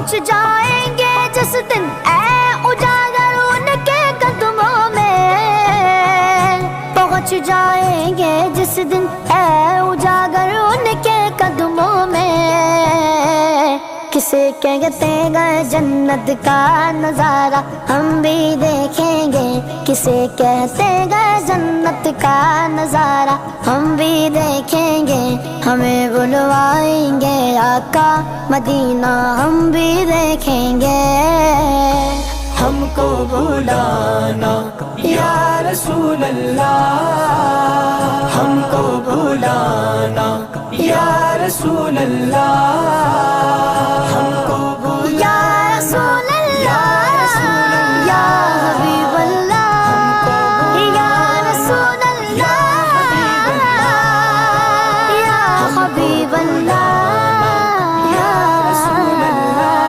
پہنچ جائیں گے جس دن اے اجاگر ان کے قدموں میں، پہنچ جائیں گے جس دن اے اجاگر ان کے قدموں میں، کسے کہتے گئے جنت کا نظارہ ہم بھی دیکھیں گے، کسے کہتے گئے جنت کا نظارہ ہم بھی دیکھیں گے، ہمیں بلوائیں گے آقا مدینہ ہم بھی دیکھیں گے، ہم کو بلانا یا رسول اللہ، ہم کو بلانا یا رسول اللہ،